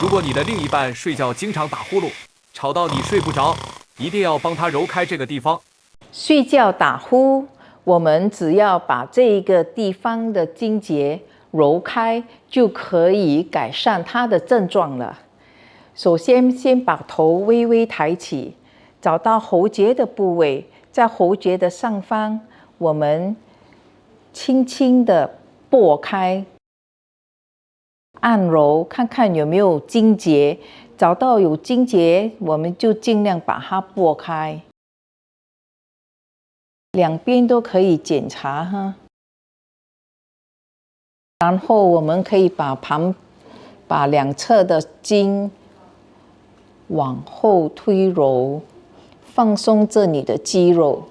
如果你的另一半睡觉经常打呼噜，吵到你睡不着，一定要帮他揉开这个地方。睡觉打呼，我们只要把这个地方的经节揉开，就可以改善他的症状了。首先，先把头微微抬起，找到喉结的部位，在喉结的上方，我们轻轻地拨开，按揉，看看有没有经节。找到有经节，我们就尽量把它拨开。两边都可以检查哈。然后我们可以把两侧的筋往后推揉，放松这里的肌肉。